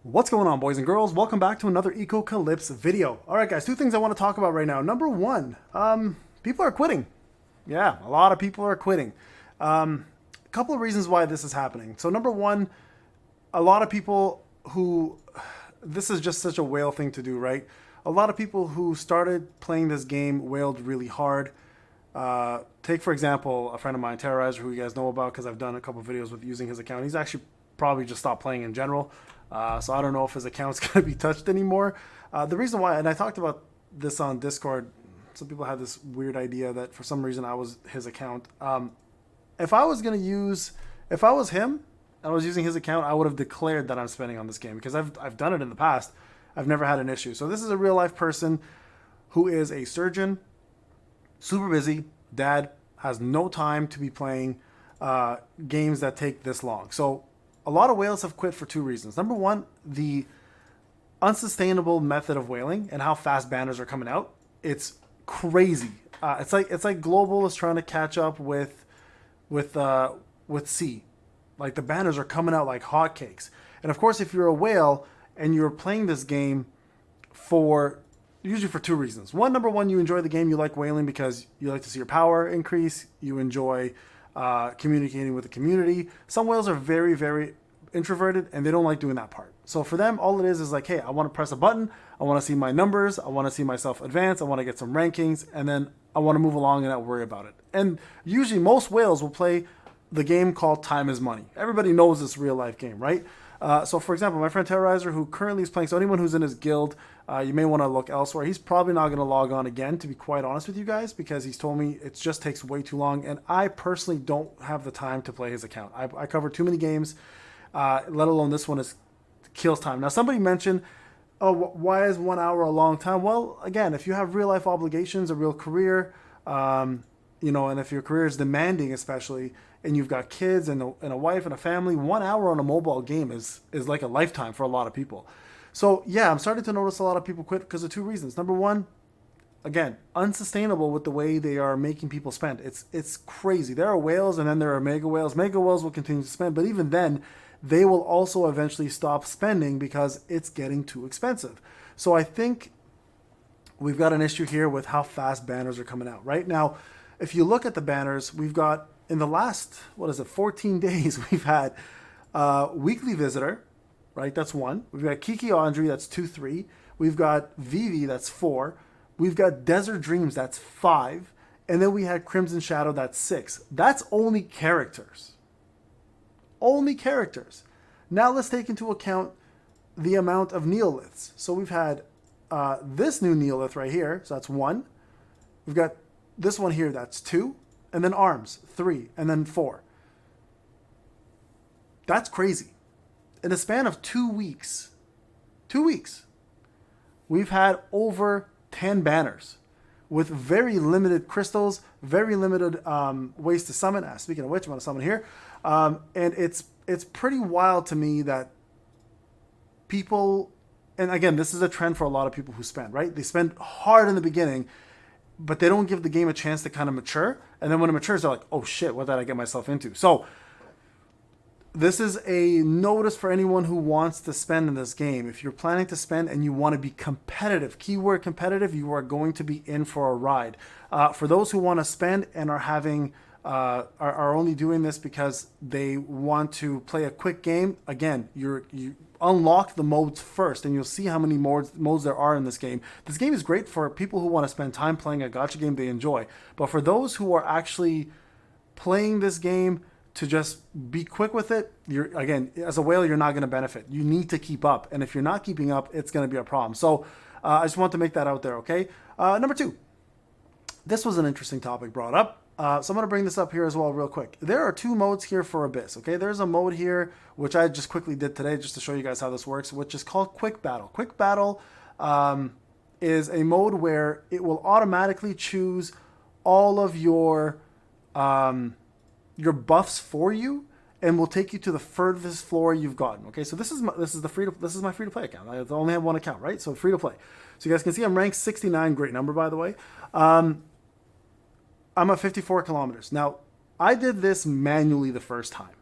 What's going on, boys and girls? Welcome back to another Echocalypse video. All right, guys, two things I want to talk about right now. Number one, people are quitting. Yeah, a lot of people are quitting. A couple of reasons why this is happening. So number one, a lot of people who, this is just such a whale thing to do, right? A lot of people who started playing this game whaled really hard. Take, for example, a friend of mine, Terrorizer, who you guys know about because I've done a couple of videos with using his account. He's actually probably just stopped playing in general. So I don't know if his account's going to be touched anymore. The reason why, and I talked about this on Discord, some people had this weird idea that for some reason I was his account. If I was going to use, if I was him and I was using his account, I would have declared that I'm spending on this game because I've done it in the past. I've never had an issue. So this is a real life person who is a surgeon, super busy, dad, has no time to be playing games that take this long. So a lot of whales have quit for two reasons. Number one, the unsustainable method of whaling and how fast banners are coming out. It's crazy. It's like global is trying to catch up with sea. Like the banners are coming out like hotcakes. And of course, if you're a whale and you're playing this game for usually for two reasons. One, number one, you enjoy the game. You like whaling because you like to see your power increase. You enjoy communicating with the community. Some whales are very, very introverted and they don't like doing that part. So for them, all it is like, hey, I want to press a button. I want to see my numbers. I want to see myself advance. I want to get some rankings. And then I want to move along and not worry about it. And usually most whales will play the game called Time is Money. Everybody knows this real life game, right? So for example, my friend Terrorizer, who currently is playing, so anyone who's in his guild, you may want to look elsewhere. He's probably not going to log on again, to be quite honest with you guys, because he's told me it just takes way too long. And I personally don't have the time to play his account. I cover too many games, let alone this one is kills time. Now, somebody mentioned, oh, why is 1 hour a long time? Well, again, if you have real life obligations, a real career, and if your career is demanding, especially, and you've got kids and a wife and a family, 1 hour on a mobile game is like a lifetime for a lot of people. So yeah, I'm starting to notice a lot of people quit because of two reasons. Number one, again, unsustainable with the way they are making people spend. It's crazy. There are whales and then there are mega whales. Mega whales will continue to spend, but even then, they will also eventually stop spending because it's getting too expensive. So I think we've got an issue here with how fast banners are coming out. Right now, if you look at the banners, we've got in the last, 14 days, we've had Weekly Visitor, right? That's one. We've got Kiki Andre, that's 2-3. We've got Vivi, that's 4. We've got Desert Dreams, that's 5. And then we had Crimson Shadow, that's 6. That's only characters. Only characters. Now let's take into account the amount of Neoliths. So we've had this new Neolith right here, so that's 1. We've got this one here, that's 2. And then arms, 3, and then 4. That's crazy. In a span of 2 weeks, we've had over 10 banners with very limited crystals, very limited ways to summon. Speaking of which, I'm going to summon here. And it's pretty wild to me that people, and again, this is a trend for a lot of people who spend, right? They spend hard in the beginning, but they don't give the game a chance to kind of mature. And then when it matures, they're like, oh shit, what did I get myself into? So this is a notice for anyone who wants to spend in this game. If you're planning to spend and you want to be competitive, keyword competitive, you are going to be in for a ride. For those who want to spend and are having are only doing this because they want to play a quick game, again, you unlock the modes first and you'll see how many modes there are in this game. This game is great for people who want to spend time playing a gacha game they enjoy. But for those who are actually playing this game to just be quick with it, again, as a whale, you're not going to benefit. You need to keep up. And if you're not keeping up, it's going to be a problem. So I just want to make that out there, okay? Number 2, this was an interesting topic brought up. So I'm going to bring this up here as well real quick. There are 2 modes here for Abyss, okay? There's a mode here, which I just quickly did today just to show you guys how this works, which is called Quick Battle. Quick Battle is a mode where it will automatically choose all of your buffs for you and will take you to the furthest floor you've gotten, okay? So this is my free to play account. I only have one account, right? So free to play. So you guys can see I'm ranked 69, great number by the way. I'm at 54 kilometers. Now, I did this manually the first time.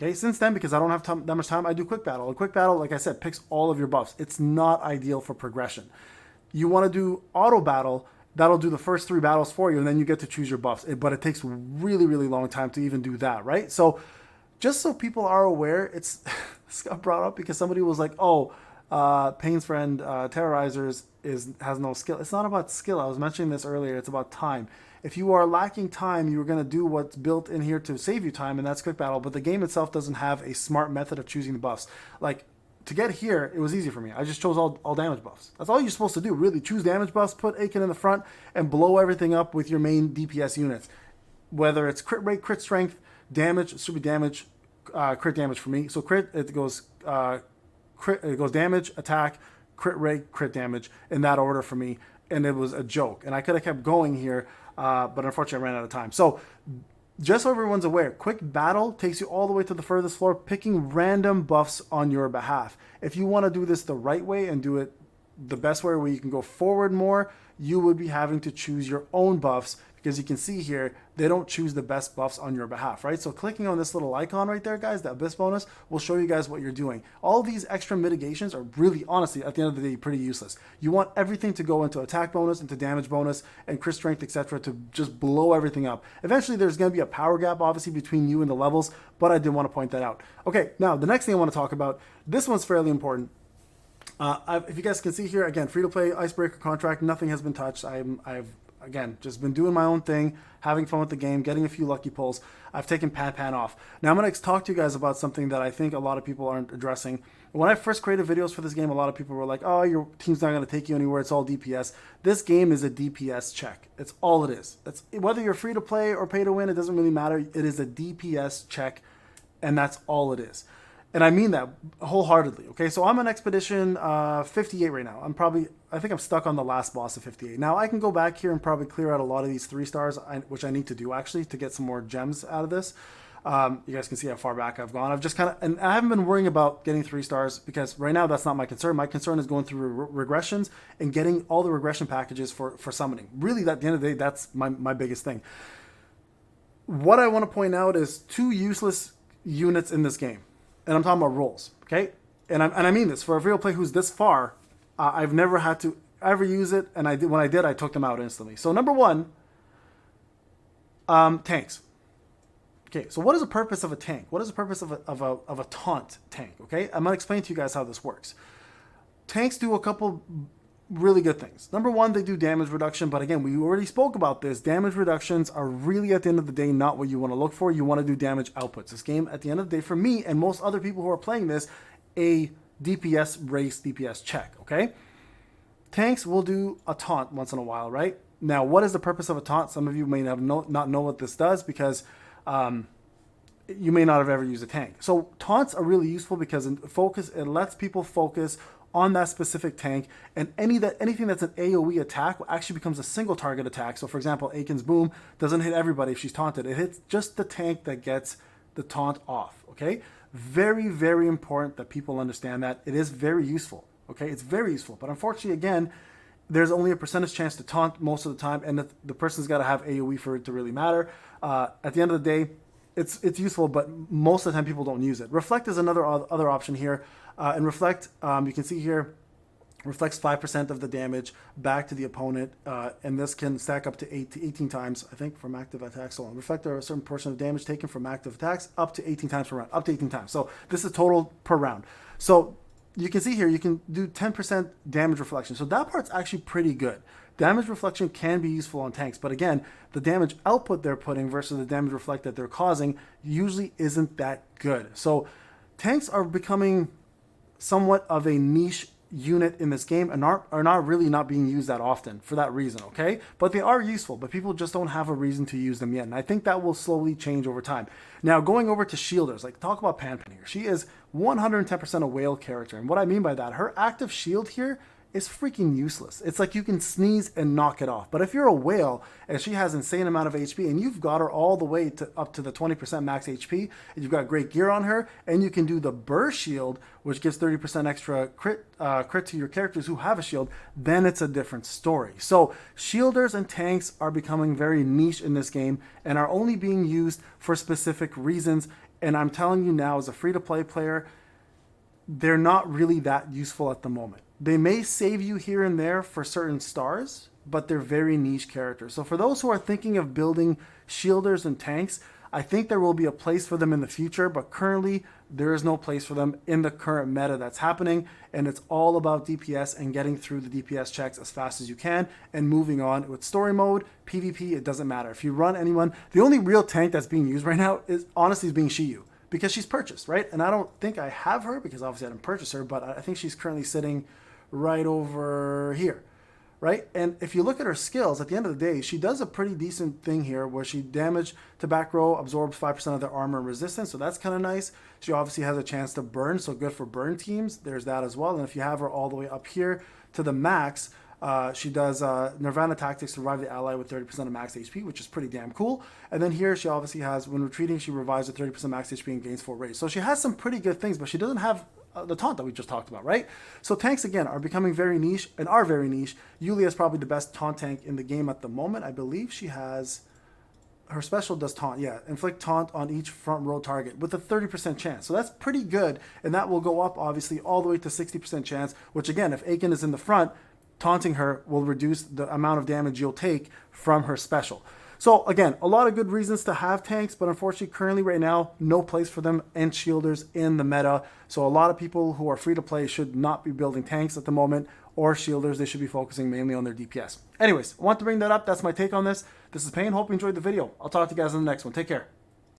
Okay, since then, because I don't have that much time, I do quick battle. A quick battle, like I said, picks all of your buffs. It's not ideal for progression. You want to do auto battle, that'll do the first 3 battles for you, and then you get to choose your buffs. But it takes really, really long time to even do that, right? So just so people are aware, it's this got brought up because somebody was like, oh, Payne's friend, Terrorizers, has no skill. It's not about skill. I was mentioning this earlier. It's about time. If you are lacking time, you're going to do what's built in here to save you time, and that's quick battle. But the game itself doesn't have a smart method of choosing the buffs. Like, to get here, it was easy for me. I just chose all damage buffs. That's all you're supposed to do, really. Choose damage buffs, put Aiken in the front, and blow everything up with your main DPS units. Whether it's crit rate, crit strength, damage, super damage, crit damage for me. So crit, it goes damage, attack, crit rate, crit damage, in that order for me. And it was a joke. And I could have kept going here, but unfortunately I ran out of time. So just so everyone's aware, quick battle takes you all the way to the furthest floor, picking random buffs on your behalf. If you want to do this the right way and do it the best way, where you can go forward more, you would be having to choose your own buffs, because you can see here, they don't choose the best buffs on your behalf, right? So clicking on this little icon right there, guys, the Abyss bonus, will show you guys what you're doing. All these extra mitigations are really, honestly, at the end of the day, pretty useless. You want everything to go into attack bonus, into damage bonus, and crit strength, etc., to just blow everything up. Eventually, there's going to be a power gap, obviously, between you and the levels, but I did want to point that out. Okay, now, the next thing I want to talk about, this one's fairly important. If you guys can see here, again, free-to-play icebreaker contract, nothing has been touched. I've again, just been doing my own thing, having fun with the game, getting a few lucky pulls. I've taken Pan off. Now I'm going to talk to you guys about something that I think a lot of people aren't addressing. When I first created videos for this game, a lot of people were like, oh, your team's not going to take you anywhere. It's all DPS. This game is a DPS check. It's all it is. It's, whether you're free to play or pay to win, it doesn't really matter. It is a DPS check, and that's all it is. And I mean that wholeheartedly, okay? So I'm on Expedition 58 right now. I think I'm stuck on the last boss of 58. Now, I can go back here and probably clear out a lot of these 3 stars, which I need to do, actually, to get some more gems out of this. You guys can see how far back I've gone. I've just kind of, and I haven't been worrying about getting 3 stars, because right now that's not my concern. My concern is going through regressions and getting all the regression packages for summoning. Really, at the end of the day, that's my biggest thing. What I want to point out is 2 useless units in this game. And I'm talking about rolls, okay? And I mean this, for a real player who's this far, I've never had to ever use it, and when I did, I took them out instantly. So number 1, tanks. Okay, so what is the purpose of a tank? What is the purpose of a taunt tank, okay? I'm going to explain to you guys how this works. Tanks do a couple really good things. Number 1, they do damage reduction, but again, we already spoke about this. Damage reductions are really, at the end of the day, not what you want to look for. You want to do damage outputs. This game, at the end of the day, for me and most other people who are playing this, a DPS race, DPS check, okay? Tanks will do a taunt once in a while, right? Now, what is the purpose of a taunt? Some of you may not know what this does, because you may not have ever used a tank. So taunts are really useful because it lets people focus on that specific tank, and anything that's an AoE attack actually becomes a single target attack. So for example, Aiken's boom doesn't hit everybody if she's taunted. It hits just the tank that gets the taunt off, okay? Very, very important that people understand that. It is very useful, okay? It's very useful, but unfortunately, again, there's only a percentage chance to taunt most of the time, and the person's got to have AoE for it to really matter. At the end of the day, it's useful, but most of the time people don't use it. Reflect is another other option here. And Reflect, you can see here, reflects 5% of the damage back to the opponent, and this can stack up to 8 to 18 times, I think, from active attacks. So reflect a certain portion of damage taken from active attacks up to 18 times per round, up to 18 times. So this is total per round. So you can see here, you can do 10% damage reflection. So that part's actually pretty good. Damage reflection can be useful on tanks, but again, the damage output they're putting versus the damage reflect that they're causing usually isn't that good. So tanks are becoming somewhat of a niche unit in this game and are not really not being used that often for that reason, okay? But they are useful, but people just don't have a reason to use them yet, and I think that will slowly change over time. Now, going over to shielders, like talk about Pan here. She is 110% a whale character, and what I mean by that, her active shield here is freaking useless. It's like you can sneeze and knock it off. But if you're a whale and she has insane amount of HP and you've got her all the way to up to the 20% max HP, and you've got great gear on her, and you can do the burst shield, which gives 30% extra crit to your characters who have a shield, then it's a different story. So shielders and tanks are becoming very niche in this game and are only being used for specific reasons And I'm telling you now, as a free-to-play player, they're not really that useful at the moment. They may save you here and there for certain stars, but they're very niche characters. So for those who are thinking of building shielders and tanks, I think there will be a place for them in the future, but currently there is no place for them in the current meta that's happening, and it's all about DPS and getting through the DPS checks as fast as you can and moving on. With story mode, PvP, it doesn't matter. If you run anyone, the only real tank that's being used right now is honestly being Shiyu, because she's purchased, right? And I don't think I have her because obviously I didn't purchase her, but I think she's currently sitting right over here, right? And if you look at her skills, at the end of the day, she does a pretty decent thing here where she damage to back row, absorbs 5% of their armor and resistance, so that's kind of nice. She obviously has a chance to burn, so good for burn teams. There's that as well. And if you have her all the way up here to the max, she does Nirvana Tactics to revive the ally with 30% of max HP, which is pretty damn cool. And then here she obviously has, when retreating, she revives with 30% max HP and gains 4 rage. So she has some pretty good things, but she doesn't have the taunt that we just talked about, right? So tanks, again, are becoming very niche and are very niche. Yulia is probably the best taunt tank in the game at the moment. I believe she has, her special does taunt, yeah, inflict taunt on each front row target with a 30% chance. So that's pretty good, and that will go up, obviously, all the way to 60% chance, which, again, if Aiken is in the front, taunting her will reduce the amount of damage you'll take from her special. So again, a lot of good reasons to have tanks, but unfortunately currently right now, no place for them and shielders in the meta. So a lot of people who are free to play should not be building tanks at the moment, or shielders. They should be focusing mainly on their DPS. Anyways, I want to bring that up. That's my take on this. This is Payne. Hope you enjoyed the video. I'll talk to you guys in the next one. Take care.